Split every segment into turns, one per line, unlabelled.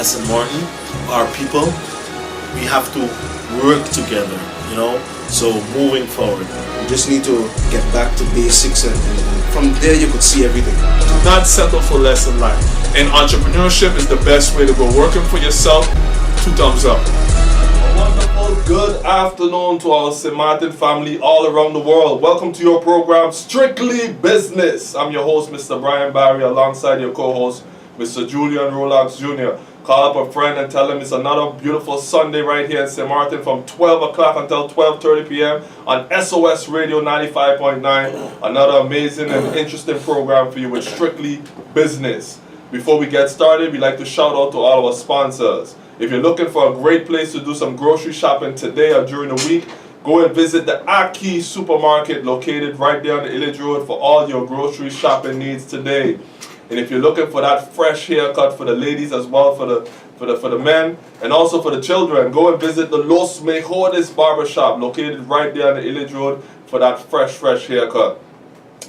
as St. Martin, our people, we have to work together, so moving forward.
You just need to get back to basics, and from there you could see everything.
Do not settle for less in life. And entrepreneurship is the best way to go. Working for yourself, 2 thumbs up. A wonderful good afternoon to our St. Martin family all around the world. Welcome to your program, Strictly Business. I'm your host, Mr. Brian Barry, alongside your co-host, Mr. Julian Rolax Jr. Call up a friend and tell him it's another beautiful Sunday right here in St. Martin from 12 o'clock until 12:30 p.m. on SOS Radio 95.9. Another amazing and interesting program for you with Strictly Business. Before we get started, we'd like to shout out to all our sponsors. If you're looking for a great place to do some grocery shopping today or during the week, go and visit the Aki Supermarket located right there on the Illidge Road for all your grocery shopping needs today. And if you're looking for that fresh haircut for the ladies as well, for the men, and also for the children, go and visit the Los Mejores Barbershop located right there on the Illidge Road for that fresh haircut.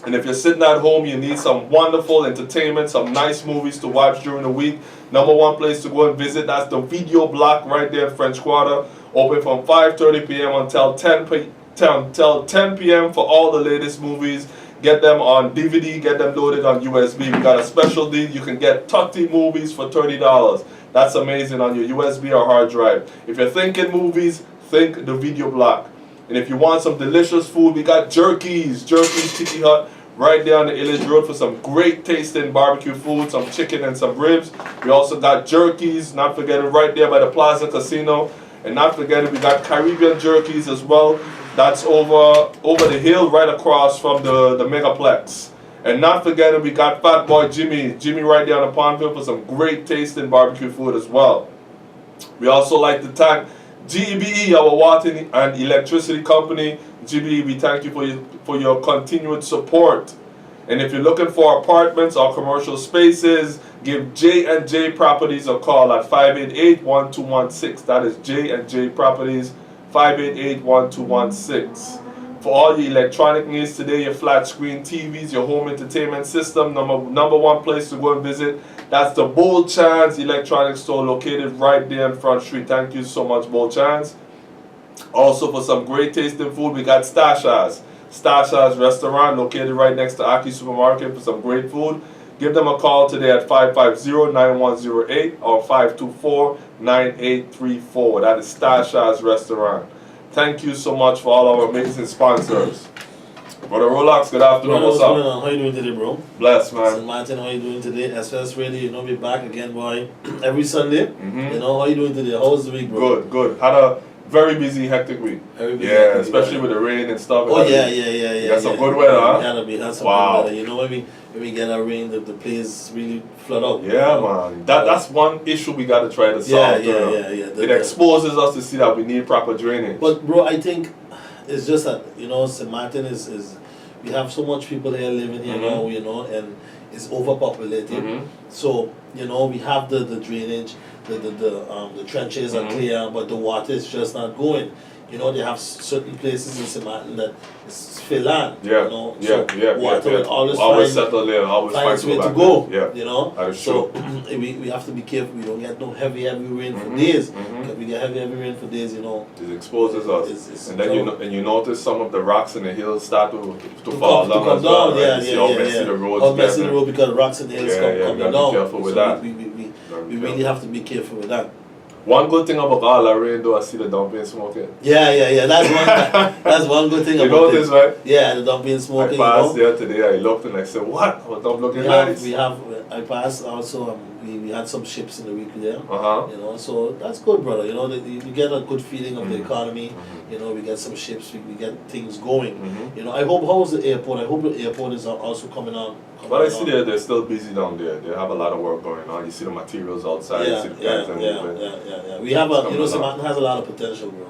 And if you're sitting at home, you need some wonderful entertainment, some nice movies to watch during the week, number one place to go and visit, that's the Video Block right there in French Quarter, open from 5:30 p.m. until 10 p.m. for all the latest movies. Get them on DVD, get them loaded on USB. We got a special deal. You can get 30 movies for $30. That's amazing on your USB or hard drive. If you're thinking movies, think the Video Block. And if you want some delicious food, we got Jerky's Tiki Hut right there on the Illidge Road for some great tasting barbecue food, some chicken and some ribs. We also got Jerky's, not forgetting right there by the Plaza Casino. And not forgetting we got Caribbean Jerky's as well. That's over the hill right across from the Megaplex. And not forgetting we got Fat Boy Jimmy right there on the Pondville for some great tasting barbecue food as well. We also like to thank GBE, our water and electricity company. GBE, we thank you for your continued support. And if you're looking for apartments or commercial spaces, give J&J Properties a call at 588-1216. That is J&J Properties, 588-1216. For all your electronic needs today, your flat screen TVs, your home entertainment system, number one place to go and visit, that's the Bold Chance Electronics Store located right there in Front Street. Thank you so much, Bold Chance. Also for some great tasting food, we got Stasha's restaurant located right next to Aki Supermarket for some great food. Give them a call today at 550-9108 or 524-9834. That is Stasha's restaurant. Thank you so much for all our amazing sponsors. Brother Rolax, good afternoon.
Bro,
what's up?
going on? How you doing today, bro?
Bless, man.
St. Martin, how you doing today? SOS Radio, we're back again, boy. Every Sunday. How you doing today? How was the week, bro?
Good. Had a very busy, hectic week. Especially with the rain and stuff.
Oh, yeah.
You got some good weather, huh?
We had some good weather. When we get our rain, the place really flood out.
Yeah, man. That's one issue we got to try to solve. It exposes us to see that we need proper drainage.
But, bro, I think it's just that, St. Martin is we have so much people here living here now, and it's overpopulated. So, we have the drainage, the trenches are clear, but the water is just not going. They have certain places in St. Martin that is fill land. Water will always
settle there, always
find its way to go.
That is
so we have to be careful. We don't get no heavy rain for days. If we get heavy rain for days,
it exposes us. And then you notice some of the rocks in the hills start to fall down as well. How messy the roads
how messy the road because the rocks in the hills come down.
Be careful with that.
We really have to be careful with that.
One good thing about all that rain, though, I see the dumping smoking.
Yeah. That's one good thing about it.
You notice, right?
Yeah, the dumping smoking.
I passed there today, I looked and I said, what? I'm looking nice.
I passed also, we had some ships in the week there. So that's good, brother. You get a good feeling of the economy. We get some ships, we get things going. I hope, how's the airport? I hope the airport is also coming on.
But I see they're still busy down there. They have a lot of work going on. You see the materials outside. You see the guys moving.
We have St. Martin has a lot of potential, bro.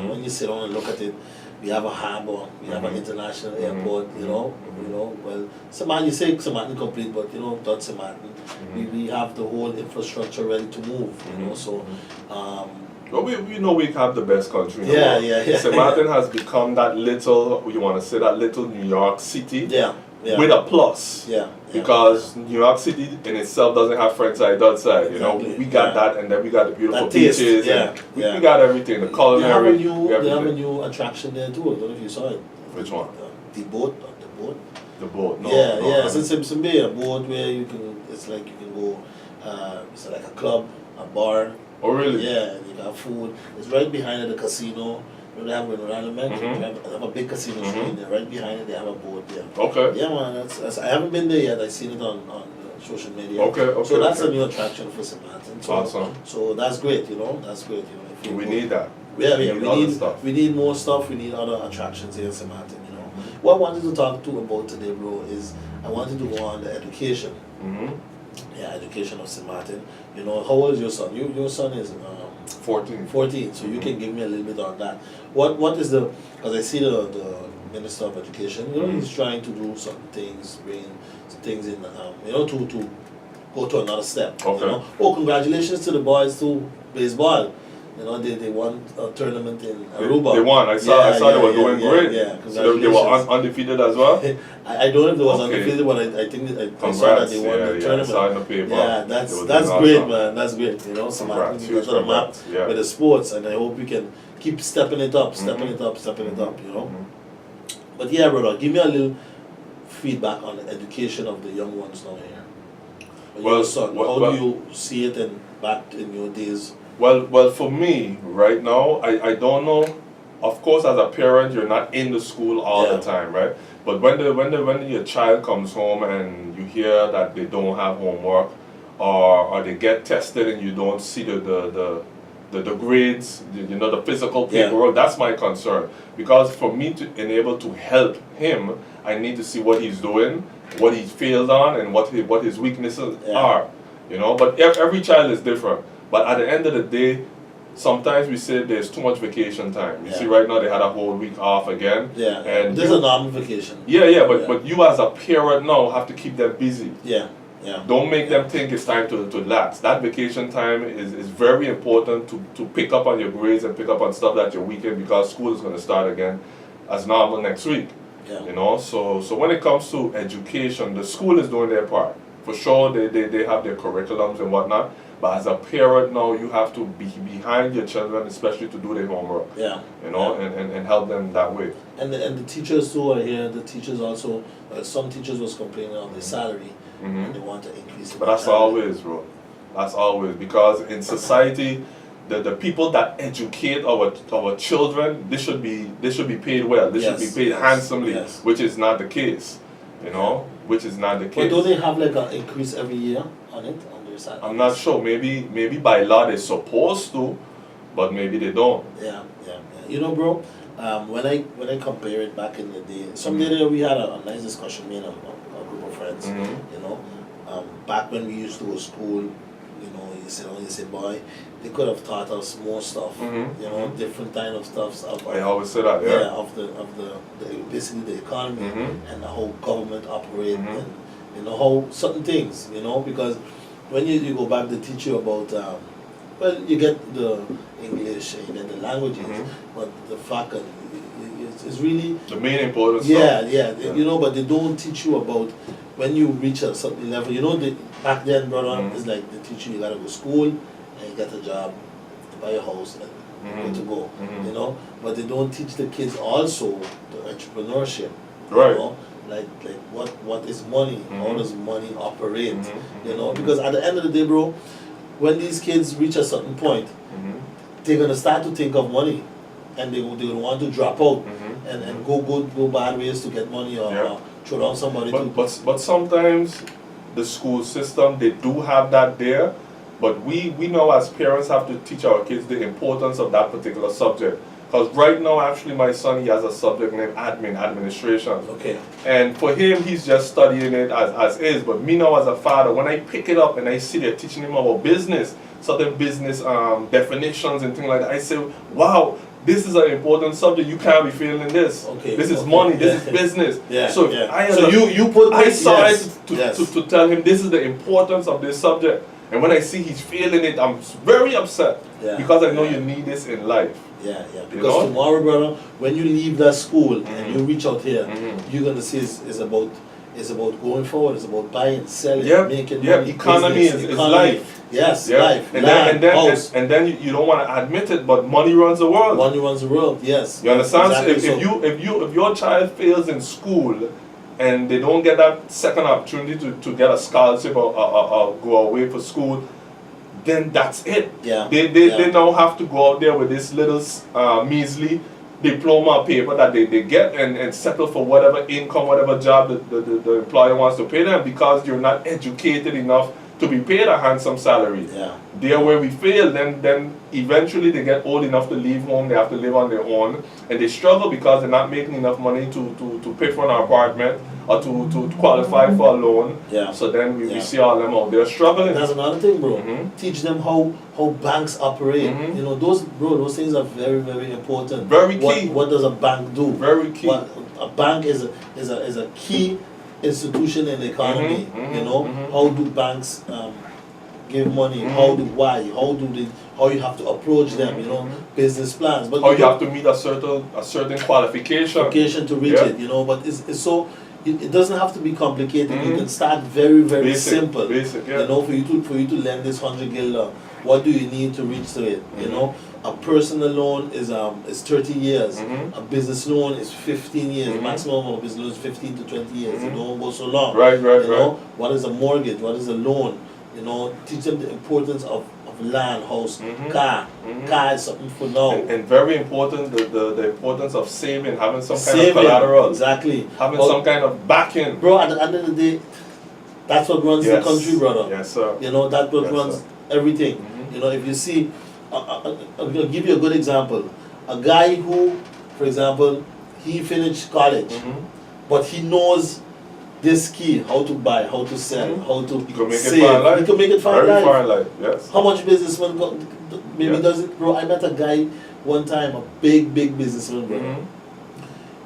When you sit down and look at it, we have a harbor, we have an international airport. Well, St. Martin, you say St. Martin complete, but not St. Martin. We have the whole infrastructure ready to move. So.
Well, we have the best country in the world.
Yeah.
St. Martin has become that little, that little New York City. with a plus. Because New York City in itself doesn't have front side, dot side. You know, we got that, and then we got the beautiful beaches. We got everything. The culinary.
They have a new attraction there too. I don't know if you saw it.
Which one?
The boat.
The boat. No,
it's in Simpson Bay. A boat where you can. It's like you can go. It's like a club, a bar.
Oh really?
Yeah, and you got food. It's right behind the casino. You know, they have in Rhode they have a big casino screen there. Right behind it, they have a boat there.
Okay.
Yeah, man. That's I haven't been there yet. I've seen it on social media.
Okay.
So that's a new attraction for St. Martin. So,
awesome.
So that's great. You know, that's great. You know,
we need that.
We need more stuff. We need other attractions here in St. Martin. You know, what I wanted to talk about today, bro, is I wanted to go on the education. Yeah, education of St. Martin. You know, how old is your son? Your son is
14.
14. So you can give me a little bit on that. What is the? Because I see the Minister of Education. You know, he's trying to do some things, bring things in. You know, to go to another step.
Okay.
You know? Oh, congratulations to the boys to baseball. You know, they won a tournament in Aruba.
They won. I saw they were doing great.
Yeah,
so they were undefeated as well?
I don't know if they was undefeated, but I think I saw that they won the tournament.
I saw in the paper.
Yeah, that's great, man. That's great. You know, some got to the map with the sports, and I hope we can keep stepping it up, stepping it up. You know. But yeah, brother, give me a little feedback on the education of the young ones now here. Your son, how do you see it back in your days?
Well, for me, right now, I don't know. Of course, as a parent, you're not in the school all the time, right? But when your child comes home and you hear that they don't have homework, or they get tested and you don't see the grades, you know, the physical paperwork, that's my concern. Because for me to enable to help him, I need to see what he's doing, what he failed on, and what his weaknesses are. You know, but every child is different. But at the end of the day, sometimes we say there's too much vacation time. You see, right now they had a whole week off again.
Yeah,
and
there's a normal vacation.
But you as a parent now have to keep them busy.
Yeah.
Don't make them think it's time to relax. That vacation time is very important to pick up on your grades and pick up on stuff that you're weak in, because school is going to start again as normal next week.
Yeah.
You know, so when it comes to education, the school is doing their part. For sure, they have their curriculums and whatnot. But as a parent now, you have to be behind your children, especially to do their homework.
Yeah.
You know, and help them that way.
And the teachers too are here. The teachers also, some teachers was complaining on their salary, and they want to increase it.
But that's always, bro. That's always, because in society, the people that educate our children, they should be paid well. They should be paid handsomely, which is not the case. You know, which is not the case.
But do they have like an increase every year on it?
I'm not sure. Maybe by law they're supposed to, but maybe they don't.
Yeah. You know, bro, when I compare it back in the day, someday there we had a nice discussion, me and a group of friends. You know, back when we used to go to school, you know, you say, boy, they could have taught us more stuff. You know, different kind of stuff.
I always say that.
Yeah, of the basically the economy and how government operate, and you know how certain things. You know, because when you go back, they teach you about, well, you get the English and you get the languages, but the fact that it's really
the main important
stuff. Yeah. You know, but they don't teach you about when you reach a certain level. You know, back then, brother, it's like they teach you gotta go to school and you get a job, you buy a house, and to go. You know, but they don't teach the kids also the entrepreneurship.
Right.
You know? Like what is money? How does money operate? You know, because at the end of the day, bro, when these kids reach a certain point, they're gonna start to think of money, and they want to drop out and go bad ways to get money or throw down somebody.
But sometimes the school system, they do have that there, but we now as parents have to teach our kids the importance of that particular subject. Because right now, actually, my son, he has a subject named administration.
Okay.
And for him, he's just studying it as is. But me now, as a father, when I pick it up and I see they're teaching him about business, certain business definitions and things like that, I say, wow, this is an important subject. You can't be failing this.
Okay.
This is money. This is business.
So you put
I saw it to tell him this is the importance of this subject. And when I see he's failing it, I'm very upset because I know you need this in life.
Yeah. Because tomorrow, brother, when you leave that school and you reach out here, you're gonna see it's about It's about going forward. It's about buying, selling,
Yeah,
making
yeah.
money.
Economy
business,
is
economy.
life.
Yes,
Yeah.
life.
And
land, house.
then you don't want to admit it, but money runs the world.
Money runs the world. Yes.
You understand?
Exactly.
So if your child fails in school and they don't get that second opportunity to get a scholarship or go away for school, then that's it.
Yeah.
They now have to go out there with this little measly diploma paper that they get and settle for whatever income, whatever job the employer wants to pay them, because you're not educated enough to be paid a handsome salary.
Yeah.
There where we fail, then eventually they get old enough to leave home, they have to live on their own, and they struggle because they're not making enough money to pay for an apartment or to qualify for a loan.
Yeah.
So then we see all them out there struggling.
That's another thing, bro.
Mhm.
Teach them how banks operate.
Mhm.
You know, those things are very, very important.
Very key.
What does a bank do?
Very key.
What a bank is a key institution in the economy.
Mhm,
You know,
mhm.
how do banks give money?
Mhm.
How you have to approach them? You know, business plans. But
How you have to meet a certain qualification.
application to reach
Yeah.
it. You know, but it's so. It doesn't have to be complicated. You
Mhm.
can start very, very
Basic,
simple.
basic, yeah.
You know, for you to lend this 100 gilder, what do you need to reach to it? You
Mhm.
know, a personal loan is 30 years.
Mhm.
A business loan is 15 years.
Mhm.
Maximum of a business loan is 15 to 20 years.
Mhm.
It don't go so long.
Right,
You know, what is a mortgage? What is a loan? You know, teach them the importance of land, house,
Mhm.
car.
Mhm.
Car is something for now.
And very important, the importance of saving, having some kind
Saving,
of collateral,
exactly.
having
But,
some kind of backing.
bro, at the end of the day, that's what runs
Yes.
the country, brother.
Yes, sir.
You know, that's what
Yes,
runs
sir.
everything.
Mhm.
You know, if you see, I'll give you a good example. A guy who, for example, he finished college,
Mhm.
but he knows this key, how to buy, how to sell,
Mhm.
how to
You can make
save.
it far in life.
He can make it far in
Very
life.
far in life, yes.
How much businessman maybe
Yeah.
does it, bro? I met a guy one time, a big businessman, bro,
Mhm.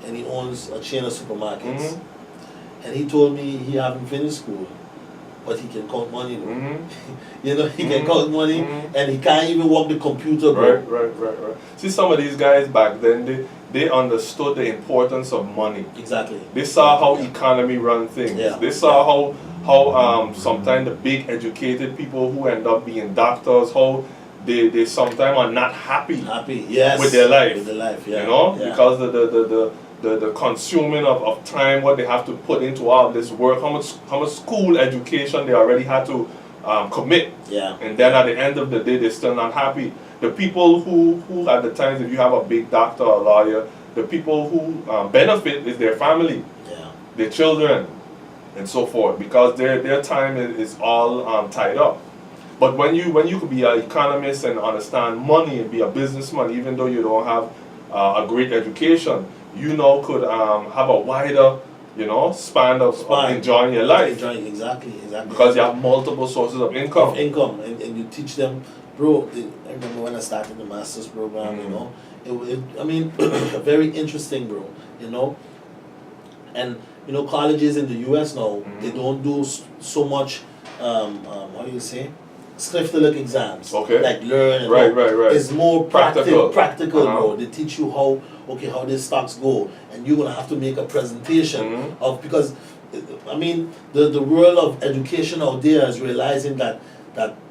and he owns a chain of supermarkets.
Mhm.
And he told me he haven't finished school, but he can count money. Bro.
Mhm.
You know, he can
Mhm.
count money,
Mhm.
and he can't even work the computer, bro.
Right. See, some of these guys back then, they understood the importance of money.
Exactly.
They saw how
Yeah.
economy run things.
Yeah.
They saw how sometimes the big educated people who end up being doctors, how they sometimes are not happy
Happy, yes.
with their life.
With their life, yeah.
You know,
Yeah.
because the consuming of time, what they have to put into all this work, how much school education they already had to commit,
Yeah.
and then at the end of the day they're still not happy. The people who at the times, if you have a big doctor or lawyer, the people who benefit is their family,
Yeah.
their children, and so forth, because their time is all tied up. But when you could be an economist and understand money and be a businessman, even though you don't have a great education, you now could have a wider, span of enjoying your life,
Enjoying, exactly.
because you have multiple sources of income.
Of income, and you teach them, bro. I remember when I started the master's program, you
Mhm.
know, I mean, very interesting, bro. You know, and you know, colleges in the U.S. now, they
Mhm.
don't do so much. How do you say? Skriftelijk exams.
Okay.
Like learn. And
Right,
all.
right, right.
It's more
Practical.
practical,
Uh-huh.
bro. They teach you how these stocks go, and you're gonna have to make a presentation
Mhm.
of, because I mean the world of education out there is realizing that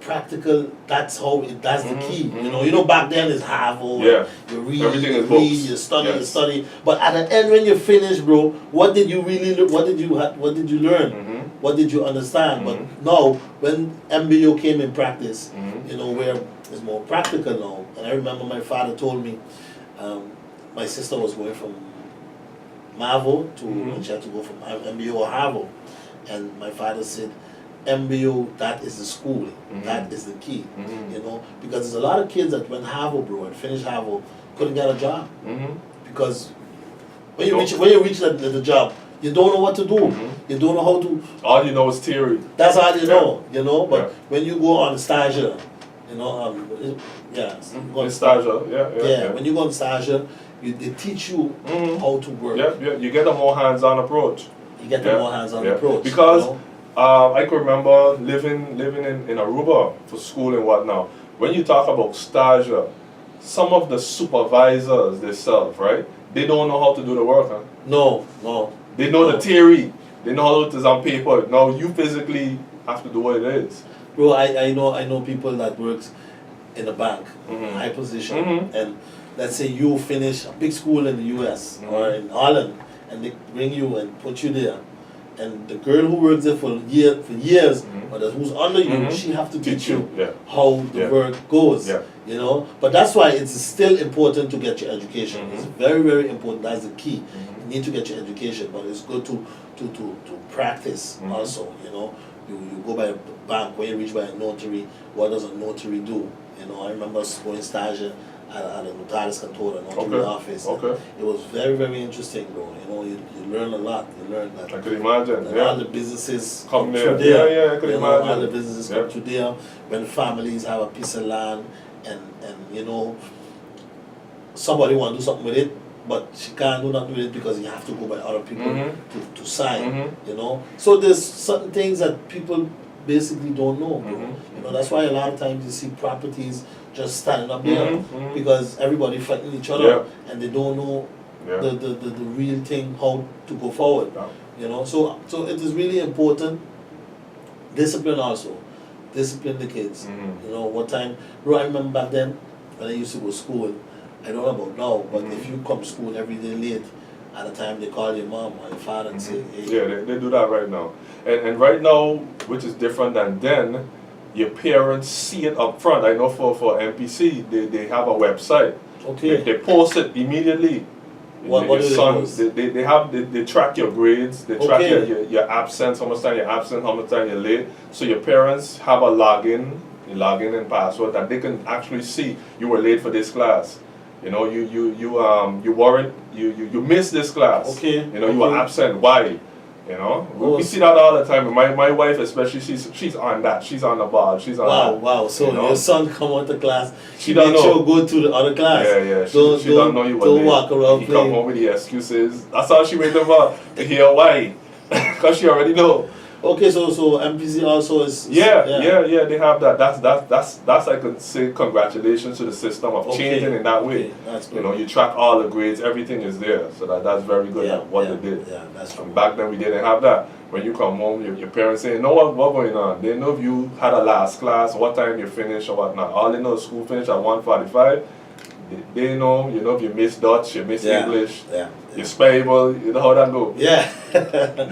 practical, that's the
Mhm,
key.
mhm.
You know back then is Harvard.
Yeah.
You read,
Everything
you
is
read,
books.
you study, you
Yes.
study. But at the end, when you finish, bro, what did you really what did you learn?
Mhm.
What did you understand?
Mhm.
But now, when MBO came in practice,
Mhm.
you know, where it's more practical now. And I remember my father told me, my sister was going from Marvel to,
Mhm.
and she had to go from MBO or Harvard. And my father said, MBO, that is the school.
Mhm.
That is the key.
Mhm.
You know, because there's a lot of kids that went Harvard, bro, and finished Harvard, couldn't get a job.
Mhm.
Because when you reach the job, you don't know what to do.
Mhm.
You don't know how to.
All you know is theory.
That's all you know, you know. But
Yeah.
when you go on stage, you know, go on
Stage, yeah.
yeah, when you go on stage, they teach you
Mhm.
how to work.
Yeah. You get a more hands-on approach.
You get the
Yeah,
more hands-on
yeah.
approach.
Because
you know?
I can remember living in Aruba for school and whatnot. When you talk about stage, some of the supervisors themselves, right? They don't know how to do the work, huh?
No.
They know the theory, They know how it is on paper. Now you physically have to do what it is.
Bro, I know people that works in a bank, high position, and let's say you finish a big school in the US or in Holland, and they bring you and put you there, and the girl who works there for years, or who's under you, she have to teach you how the work goes. You know, but that's why it's still important to get your education. It's very, very important. That's the key. You need to get your education, but it's good to practice also. You know, you go by a bank, when you reach by a notary, what does a notary do? You know, I remember going stage at a notaris cantor, a notary office. It was very, very interesting, bro. You know, you learn a lot. You learn that.
I could imagine.
All the businesses
come
through
there.
there.
I could imagine.
All the businesses come through there. When families have a piece of land, and you know, somebody want to do something with it, but she can't do nothing with it because you have to go by other people to sign. You know, so there's certain things that people basically don't know. You know, that's why a lot of times you see properties just standing up there because everybody fighting each other and they don't know the real thing, how to go forward. You know, so it is really important. Discipline also. Discipline the kids. You know, one time, bro, I remember back then when I used to go to school, I don't know about now, but if you come to school every day late, at the time they call your mom or your father and say, hey.
Yeah, they do that right now. And right now, which is different than then, your parents see it up front. I know for MPC, they have a website.
Okay.
They post it immediately.
What do they post?
They track your grades, they track your absence, how much time you're absent, how much time you're late. So your parents have a login and password that they can actually see you were late for this class. You know, you missed this class.
Okay.
You know, you were absent. Why? You know, we see that all the time. My wife especially, she's on that. She's on the ball. She's on that.
Wow. So your son come out the class.
She don't know.
Sure go to the other class.
Yeah. She don't know you were
Don't
late.
walk around
He
playing.
come home with the excuses. That's all she waiting for, to hear why. Because she already know.
Okay, so MPC also is.
Yeah, they have that. That's I could say congratulations to the system of changing in that way.
Okay, that's good.
You know, you track all the grades, everything is there. So that's very good at what they did.
Yeah, that's true.
And back then we didn't have that. When you come home, your parents say, know what going on. They know if you had a last class, what time you finished or whatnot. All they know is school finished at 1:45. They know, you know, if you miss Dutch, you miss English, you spell, you know how that go.
Yeah.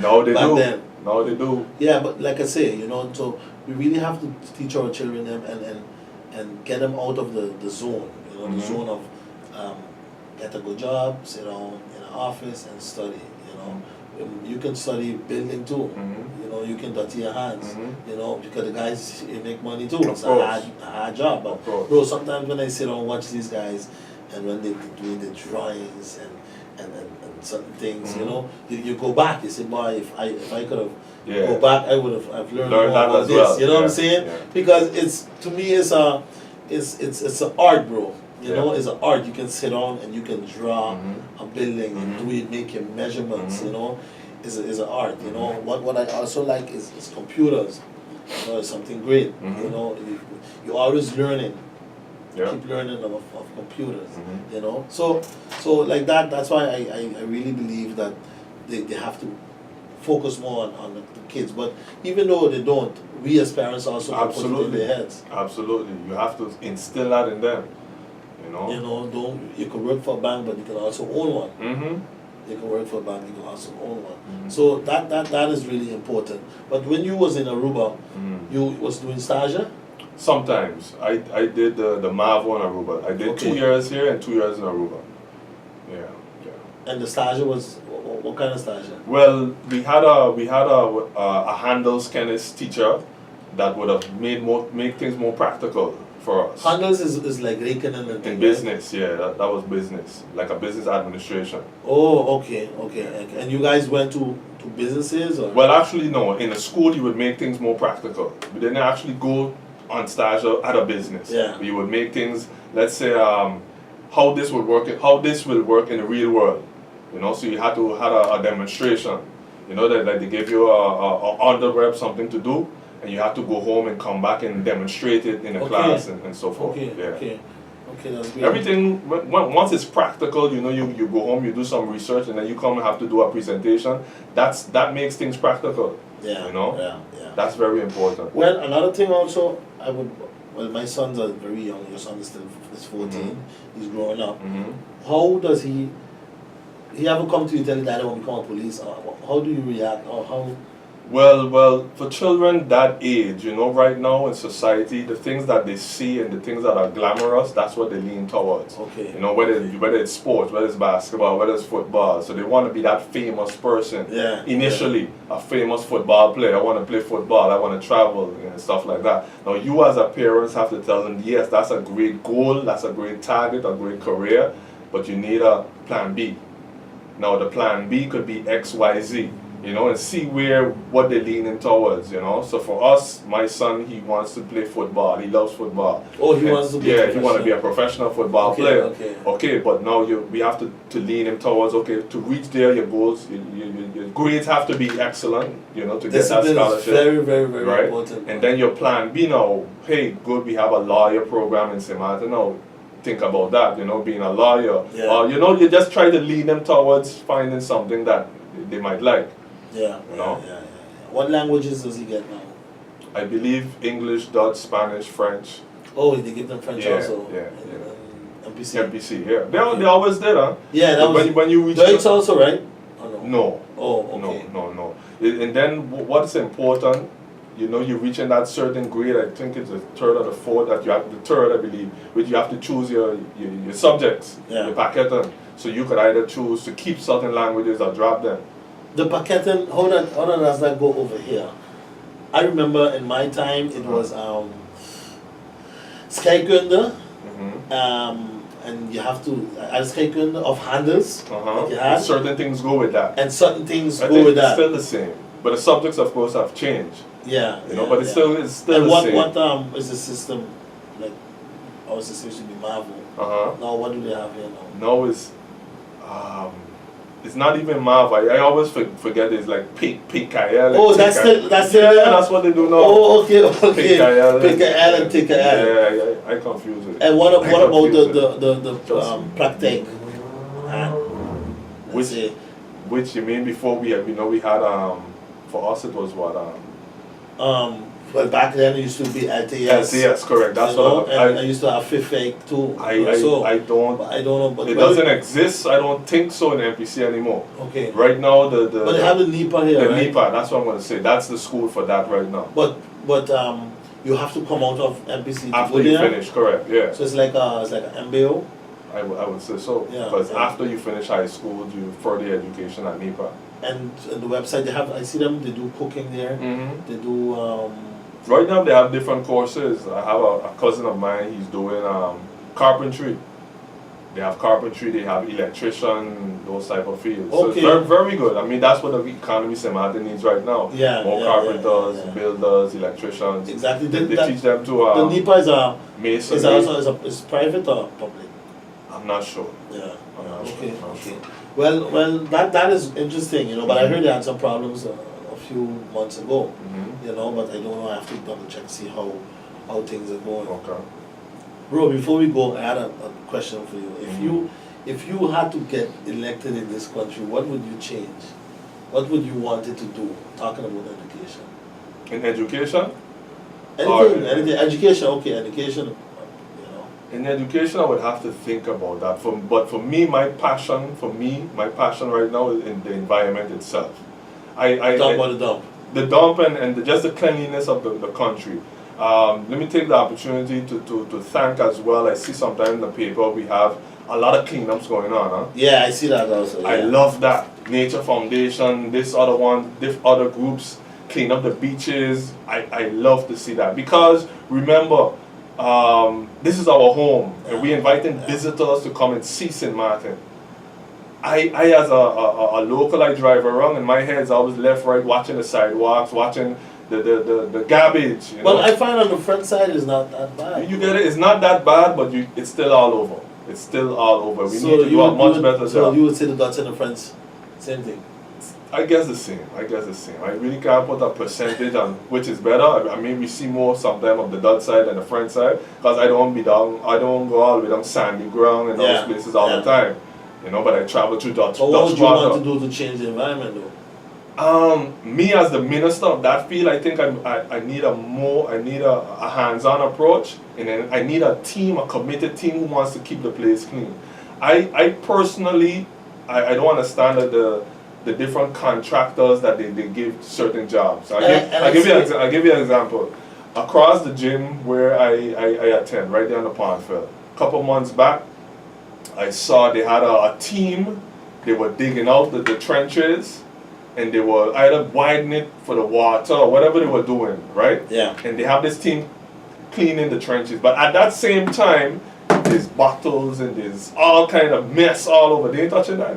No, they
Back
do.
then.
No, they do.
Yeah, but like I say, you know, so we really have to teach our children them and get them out of the zone, you know, the zone of get a good job, sit down in an office and study, you know. You can study building too, you know, you can dirty your hands, you know, because the guys make money too. It's a hard job. But bro, sometimes when I sit down and watch these guys and when they're doing the drawings and certain things, you know, you go back, you say, boy, if I could have go back, I would have learned more about this. Well. You know what I'm saying? Yeah. Because it's, to me, it's an art, bro. You know, it's an art. You can sit down and you can draw a building and do it, make your measurements. You know, it's an art. You know, what I also like is computers. You know, it's something great. You know, you're always learning. Keep learning of computers. You know, so like that. That's why I really believe that they have to focus more on the kids. But even though they don't, we as parents also put it in their heads.
Absolutely, you have to instill that in them. You know,
you can work for a bank, but you can also own one. You can work for a bank, you can also own one. So that is really important. But when you was in Aruba, you was doing stage?
Sometimes. I did the MAV in Aruba. I did 2 years here and 2 years in Aruba. Yeah.
And the stage was what kind of stage?
Well, we had a handles chemist teacher that would have make things more practical for us.
Handles is like raking and
in business, right? That was business, like a business administration.
Oh, okay. And you guys went to businesses or?
Well, actually no. In a school, you would make things more practical. We didn't actually go on stage at a business.
Yeah.
We would make things. Let's say how this will work in the real world. You know, so you had to have a demonstration. You know that they give you a on-the-web something to do. And you have to go home and come back and demonstrate it in a class and so forth.
Okay, that's great.
Everything, once it's practical, you go home, you do some research, and then you come and have to do a presentation. That makes things practical.
Yeah. Yeah.
That's very important.
Well, another thing also, my sons are very young. Your son is 14.
Mm-hmm.
He's growing up.
Mm-hmm.
How does he ever come to you tell you that I want to become a police? Or how do you react? Or how?
Well, for children that age, right now in society, the things that they see and the things that are glamorous, that's what they lean towards.
Okay.
Whether it's sports, whether it's basketball, whether it's football. So they want to be that famous person.
Yeah.
Initially, a famous football player. I want to play football. I want to travel and stuff like that. Now, you as a parent have to tell them, yes, that's a great goal, that's a great target, a great career, but you need a plan B. Now, the plan B could be X, Y, Z. And see what they're leaning towards, So for us, my son, he wants to play football. He loves football.
Oh, he wants to be
he wants to be a professional football player. Okay, but now we have to lean him towards, to reach there, your goals, your grades have to be excellent, to get that scholarship.
Is very, very, very
right?
important.
And then your plan B now, hey, good, we have a lawyer program in St. Martin now. Think about that, being a lawyer.
Yeah.
Or, you just try to lead them towards finding something that they might like.
Yeah. What languages does he get now?
I believe English, Dutch, Spanish, French.
Oh, they give them French also.
Yeah.
MPC.
Yeah. They always did, huh?
Yeah, that was.
When you reach
Dutch also, right? Oh,
no.
Oh, okay.
No. And then what's important, you're reaching that certain grade. I think it's the third or the fourth that you have. The third, I believe, which you have to choose your subjects, your paquetin. So you could either choose to keep certain languages or drop them.
The paquetin, how does that go over here? I remember in my time it was Scheikunde, and you have to Scheikunde of handles.
Certain things go with that.
And certain things
I
go
think
with
it's
that.
still the same, but the subjects, of course, have changed.
Yeah.
But it's still
and
the same.
What is the system like? Our system used to be Marvel. Now what do they have here now?
Now it's not even Marv. I always forget it's like PKL.
Oh, that's still
that's what they do now.
Oh, okay.
PKL
and TKL.
Yeah, I confuse it.
And what about the practice?
Which you mean before we had for us it was what
well, back then it used to be LTS.
LTS, correct. That's what
I used to have FIFEC too.
I don't know. But it doesn't exist. I don't think so in MPC anymore.
Okay.
Right now
but they have the NEPA here.
The
right?
NEPA. That's what I'm going to say. That's the school for that right now.
But you have to come out of MPC to
after
go
you
there?
finish, correct? Yeah.
So it's like an MBO.
I would say so.
Yeah.
Because after you finish high school, you further education at NEPA.
And the website they have, I see them. They do cooking there.
Mm-hmm.
They do.
Right now they have different courses. I have a cousin of mine, he's doing carpentry. They have carpentry, they have electrician, those type of fields. So it's very, very good. I mean, that's what the economy St. Martin needs right now. More carpenters, builders, electricians.
Exactly.
They teach them to
the NEPA is a
masonry.
is private or public?
I'm not sure.
Yeah.
I'm not sure.
Well, that is interesting, but I heard they had some problems a few months ago, but I don't know. I have to double check, see how things are going.
Okay.
Bro, before we go, I had a question for you. If you had to get elected in this country, what would you change? What would you want it to do? Talking about education.
In education?
Anything. Education, okay, education.
In education, I would have to think about that. But for me, my passion right now is in the environment itself.
Talk about the dump.
The dump and just the cleanliness of the country. Let me take the opportunity to thank as well. I see sometimes in the paper we have a lot of cleanups going on. Huh?
Yeah, I see that also. Yeah.
I love that. Nature Foundation, this other groups clean up the beaches. I love to see that because remember, this is our home and we're inviting visitors to come and see St. Martin. I as a local, I drive around and my head's always left, right, watching the sidewalks, watching the garbage.
Well, I find on the front side is not that bad.
You get it? It's not that bad, but it's still all over. It's still all over. We need to do a much better job.
So you would say the dots in the front, same thing?
I guess the same. I really can't put a percentage on which is better. I mean, we see more sometimes of the dud side than the front side, because I don't go all the way down sandy ground and those places all the time. You know, but I travel through Dutch.
But what would you want to do to change the environment, though?
Me as the minister of that field, I think I need a hands-on approach, and then I need a committed team who wants to keep the place clean. I personally, I don't understand the different contractors that they give certain jobs. I'll give you an example. Across the gym where I attend, right there on the pond field, a couple months back, I saw they had a team. They were digging out the trenches, and they were either widening it for the water or whatever they were doing, right?
Yeah.
And they have this team cleaning the trenches. But at that same time, there's bottles and there's all kind of mess all over. They ain't touching that.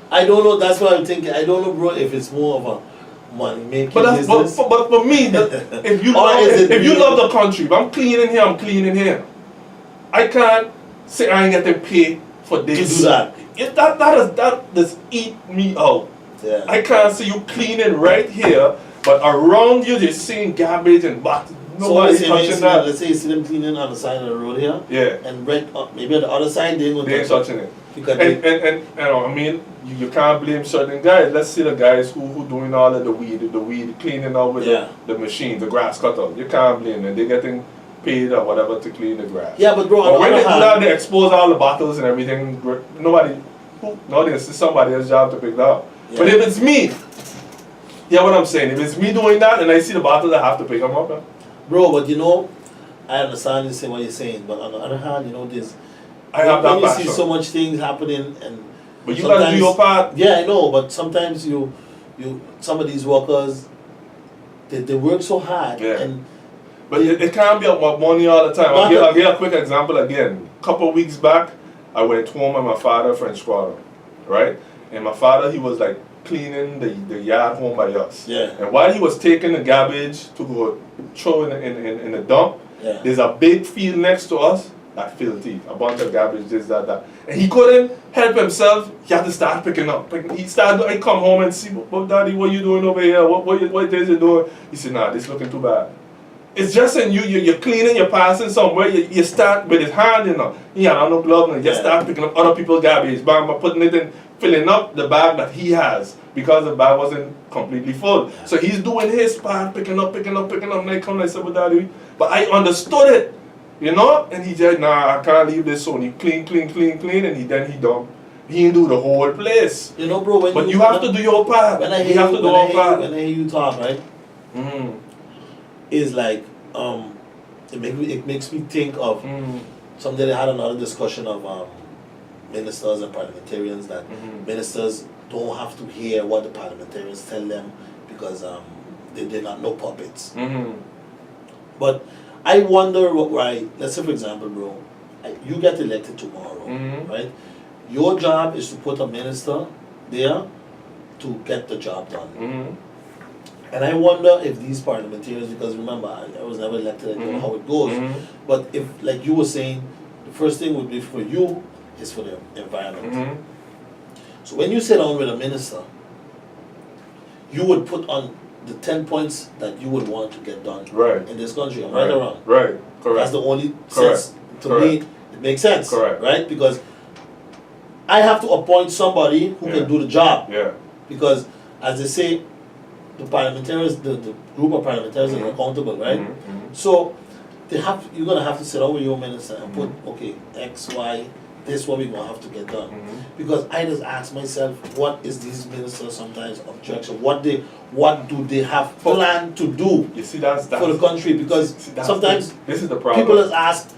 I don't know. That's what I'm thinking. I don't know, bro, if it's more of a money-making business.
But for me, if you love the country, if I'm cleaning here, I'm cleaning here. I can't say I ain't getting paid for this.
To do that.
That does eat me out.
Yeah.
I can't see you cleaning right here, but around you, you're seeing garbage and bottles. Nobody's touching that.
Let's say you see them cleaning on the side of the road here.
Yeah.
And right maybe on the other side, they ain't
touching it.
Because
and you know, I mean, you can't blame certain guys. Let's see the guys who doing all of the weed cleaning out with the machines, the grass cutter. You can't blame them. They're getting paid or whatever to clean the grass.
Yeah, but bro,
but when they do that, they expose all the bottles and everything. Nowadays, it's somebody else's job to pick that up. Yeah. But if it's me, what I'm saying, if it's me doing that and I see the bottles, I have to pick them up. Man.
Bro, but you know, I understand what you're saying, but on the other hand, you know, when you see so much things happening,
but you gotta do your part.
Yeah, I know, but sometimes some of these workers, they work so hard,
but it can't be about money all the time. I'll give you a quick example again. A couple of weeks back, I went home with my father, French Quarter, right? And my father, he was like cleaning the yard home by us.
Yeah.
And while he was taking the garbage to go throw in the dump, there's a big field next to us that filthy, a bunch of garbage, this, that. And he couldn't help himself. He had to start picking up. I come home and see, Daddy, what you doing over here? What is you doing? He said, nah, this looking too bad. It's just in you're cleaning, you're passing somewhere, you start with his hand, you know. He had on no glove, and you start picking up other people's garbage, putting it in, filling up the bag that he has, because the bag wasn't completely full. So he's doing his part, picking up, and I come and I said, well, Daddy, but I understood it, you know? And he said, nah, I can't leave this, so he clean, and then he dumped. He didn't do the whole place.
You know, bro,
but you have to do your part.
When I hear you talk, right?
Mm-hmm.
Is like it makes me think of someday I had another discussion of ministers and parliamentarians that ministers don't have to hear what the parliamentarians tell them because they're not no puppets. But I wonder let's say for example, bro, you get elected tomorrow, right? Your job is to put a minister there to get the job done. And I wonder if these parliamentarians, because remember, I was never elected, I don't know how it goes. But if, like you were saying, the first thing would be for you is for the environment. So when you sit down with a minister, you would put on the 10 points that you would want to get done in this country. Am I right or wrong?
Right, correct.
That's the only sense, to me, it makes sense.
Correct.
Right? Because I have to appoint somebody who can do the job.
Yeah.
Because, as they say, the parliamentarians, the group of parliamentarians are accountable, right? So you're gonna have to sit down with your minister and put, okay, X, Y, this is what we're gonna have to get done. Because I just ask myself, what is these ministers sometimes objection? What do they have planned to do for the country? Because sometimes
this is the problem.
People just ask,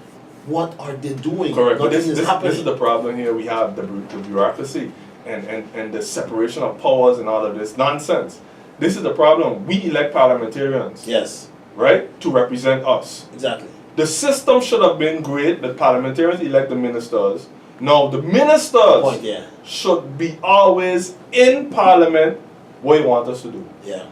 what are they doing?
Correct.
Nothing
But
is happening.
this is the problem here. We have the bureaucracy and the separation of powers and all of this nonsense. This is the problem. We elect parliamentarians.
Yes.
Right? To represent us.
Exactly.
The system should have been great. The parliamentarians elect the ministers. Now, the ministers should be always in parliament what you want us to do.
Yeah.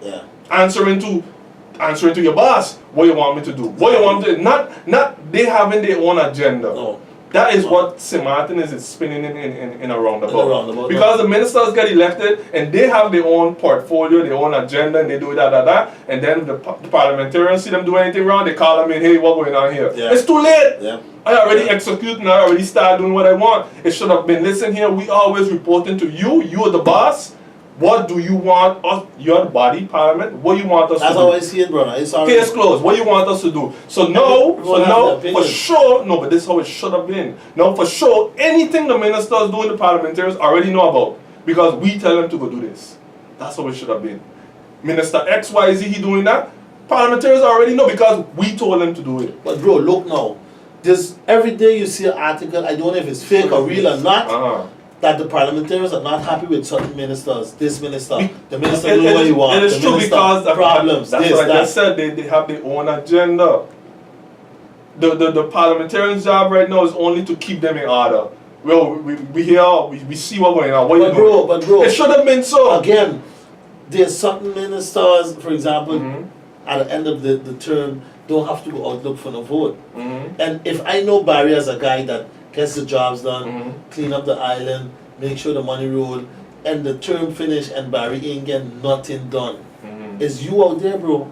Yeah.
Answering to your boss what you want me to do. What you want me to do. Not they having their own agenda.
No.
That is what St. Martin is spinning in a roundabout.
roundabout.
Because the ministers get elected and they have their own portfolio, their own agenda, and they do that. And then the parliamentarians see them do anything wrong, they call them in, hey, what's going on here?
Yeah.
It's too late.
Yeah.
I already executed and I already started doing what I want. It should have been, listen here, we always reporting to you, you are the boss. What do you want us, you're the body, parliament, what do you want us to do?
That's how I see it, brother. It's already
Case closed. What do you want us to do? So for sure, no, but this is how it should have been. No, for sure, anything the ministers do and the parliamentarians already know about because we tell them to go do this. That's how it should have been. Minister XYZ, he doing that. Parliamentarians already know because we told them to do it.
But bro, look now. This every day you see an article, I don't know if it's fake or real or not. That the parliamentarians are not happy with certain ministers. This minister, the minister do what you want.
It is true because
problems.
That's what I just said. They have their own agenda. The parliamentarians' job right now is only to keep them in order. Well, we hear, we see what's going on. What you doing?
But bro,
it should have been so.
Again, there's certain ministers, for example, at the end of the term, don't have to go out look for no vote. And if I know Barry as a guy that gets the jobs done, clean up the island, make sure the money roll, and the term finish and Barry ain't getting nothing done. Is you out there, bro?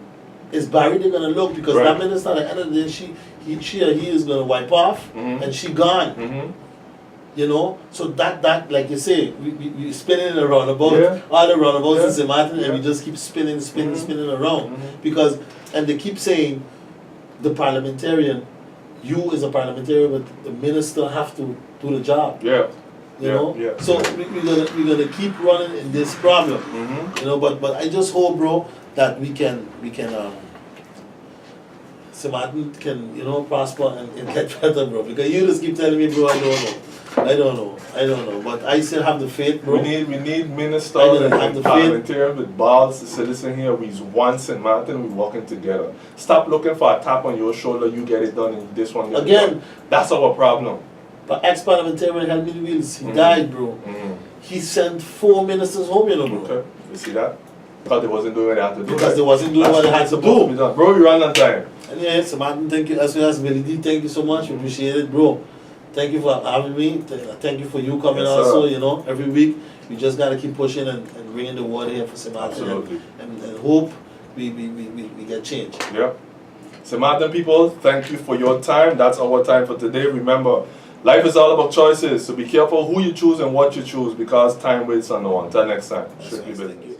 Is Barry they gonna look? Because that minister at the end of the day, she or he is gonna wipe off and she gone. You know? So that like you say, we spinning it around about all the roundabouts in St. Martin and we just keep spinning around. Because and they keep saying the parliamentarian, you as a parliamentarian, but the minister have to do the job. You know? So we're gonna keep running in this problem. You know, but I just hope, bro, that we can St. Martin can, you know, prosper and get better, bro. Because you just keep telling me, bro, I don't know. But I still have the faith, bro.
We need ministers and parliamentarians with balls to say, listen here, we're one St. Martin, we're working together. Stop looking for a tap on your shoulder, you get it done, and this one
again.
That's our problem.
But ex-parliamentarian had me wheels. He died, bro. He sent 4 ministers home, you know, bro.
Okay, you see that? Because they wasn't doing what they had to do.
Because they wasn't doing what they had to do.
Bro, you run on time.
And yeah, St. Martin, thank you. As well as Billy D, thank you so much. We appreciate it, bro. Thank you for having me. Thank you for you coming also, you know, every week. We just got to keep pushing and bringing the water here for St. Martin.
Absolutely.
And hope we get change.
Yeah. St. Martin people, thank you for your time. That's our time for today. Remember, life is all about choices. So be careful who you choose and what you choose because time waits on no one. Until next time.
Thank you.